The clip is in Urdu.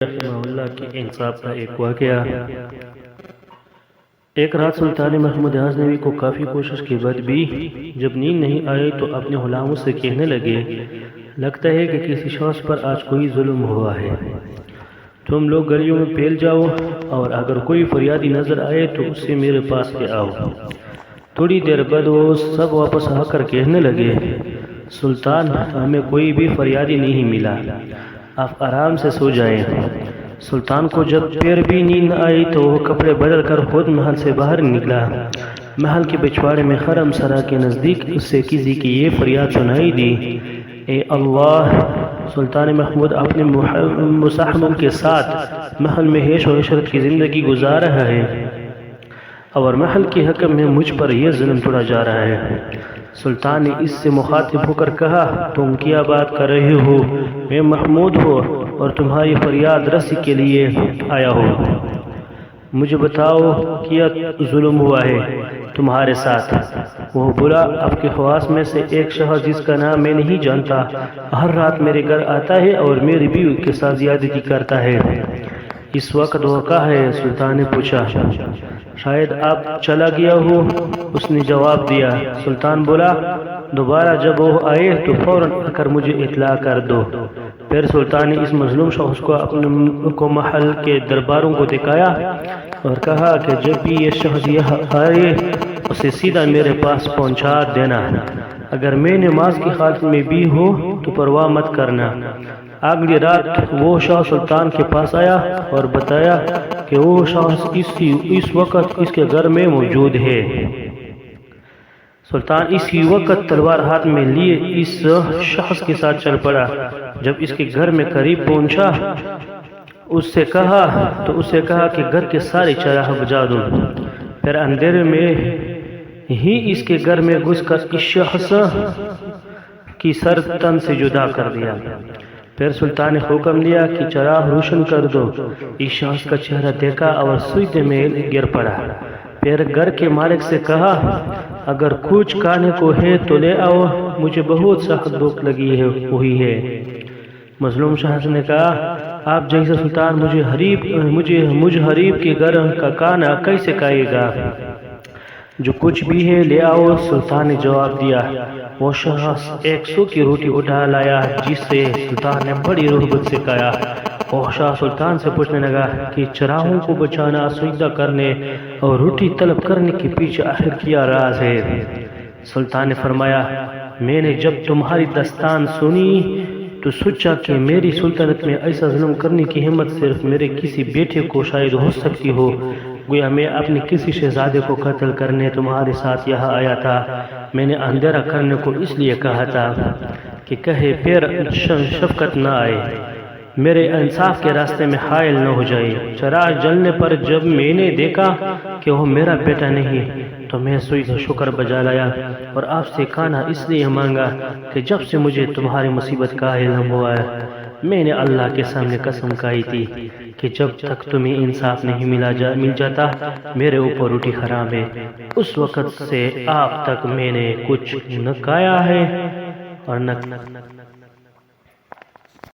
رحمہ اللہ کی انصاف کا ایک واقعہ۔ ایک رات سلطان محمود غزنوی کو کافی کوشش کے بعد بھی جب نیند نہیں آئی تو اپنے غلاموں سے کہنے لگے، لگتا ہے کہ کسی شخص پر آج کوئی ظلم ہوا ہے، تم لوگ گلیوں میں پھیل جاؤ اور اگر کوئی فریادی نظر آئے تو اس سے میرے پاس لے آؤ۔ تھوڑی دیر بعد وہ سب واپس آ کر کہنے لگے، سلطان ہمیں کوئی بھی فریادی نہیں ملا، آپ آرام سے سو جائیں۔ سلطان کو جب پھر بھی نیند آئی تو وہ کپڑے بدل کر خود محل سے باہر نکلا۔ محل کے پچھواڑے میں خرم سرا کے نزدیک اس سے کسی کی یہ فریاد سنائی دی، اے اللہ! سلطان محمود اپنے مصاحبوں کے ساتھ محل میں عیش و عشرت کی زندگی گزار رہا ہے اور محل کے حکم میں مجھ پر یہ ظلم توڑا جا رہا ہے۔ سلطان نے اس سے مخاطب ہو کر کہا، تم کیا بات کر رہے ہو؟ میں محمود ہوں اور تمہاری فریاد رسی کے لیے آیا ہوں۔ مجھے بتاؤ کیا ظلم ہوا ہے تمہارے ساتھ؟ وہ بولا، آپ کے خواص میں سے ایک شخص جس کا نام میں نہیں جانتا ہر رات میرے گھر آتا ہے اور میری بیوی کے ساتھ زیادتی کرتا ہے۔ اس وقت وہ کہاں ہے؟ سلطان نے پوچھا۔ شاید آپ چلا گیا ہو، اس نے جواب دیا۔ سلطان بولا، دوبارہ جب وہ آئے تو فوراً آ کر مجھے اطلاع کر دو۔ پھر سلطان نے اس مظلوم شخص کو محل کے درباروں کو دکھایا اور کہا کہ جب بھی یہ شخص یہاں آئے اسے سیدھا میرے پاس پہنچا دینا، اگر میں نماز کی حالت میں بھی ہوں تو پرواہ مت کرنا۔ اگلی رات وہ شخص سلطان کے پاس آیا اور بتایا کہ وہ شخص اس وقت اس کے گھر میں موجود ہے۔ سلطان اسی وقت تلوار ہاتھ میں لیے اس شخص کے ساتھ چل پڑا۔ جب اس کے گھر میں قریب پہنچا اس سے کہا کہ گھر کے سارے چراغ بجھا دو۔ پھر اندھیرے میں ہی اس کے گھر میں گھس کر اس شخص کی سر تن سے جدا کر دیا۔ پھر سلطان نے حکم دیا کہ چراغ روشن کر دو۔ اس شخص کا چہرہ دیکھا اور سجدے میں گر پڑا۔ پھر گھر کے مالک سے کہا، اگر کچھ کھانے کو ہے تو لے آؤ، مجھے بہت سخت بھوک لگی ہوئی ہے۔ مظلوم شخص نے کہا، آپ جیسا سلطان مجھ حریف کے گھر کا کھانا کیسے کھائے گا؟ جو کچھ بھی ہے لے آؤ۔ سلطان نے جواب دیا۔ وہ شخص 100 کی روٹی اٹھا لایا جسے سلطان نے بڑی رغبت سے کھایا۔ وہ شخص سلطان سے پوچھنے لگا کہ چراغوں کو بچانا، سجدہ کرنے اور روٹی طلب کرنے کے پیچھے آخر کیا راز ہے؟ سلطان نے فرمایا، میں نے جب تمہاری داستان سنی تو سوچا کہ میری سلطنت میں ایسا ظلم کرنے کی ہمت صرف میرے کسی بیٹے کو شاید ہو سکتی ہو، گویا میں اپنے کسی شہزادے کو قتل کرنے تمہارے ساتھ یہاں آیا تھا۔ میں نے اندھیرا کرنے کو اس لیے کہا تھا کہ کہیں پھر شفقت نہ آئے، میرے انصاف کے راستے میں حائل نہ ہو جائے۔ چراغ جلنے پر جب میں نے دیکھا کہ وہ میرا بیٹا نہیں تو میں سجدہ شکر بجا لایا اور آپ سے کھانا اس لیے مانگا کہ جب سے مجھے تمہاری مصیبت کا علم ہوا ہے میں نے اللہ کے سامنے قسم کھائی تھی کہ جب تک تمہیں انصاف نہیں مل جاتا میرے اوپر روٹی حرام ہے۔ اس وقت سے آپ تک میں نے کچھ نہ کھایا ہے اور نہ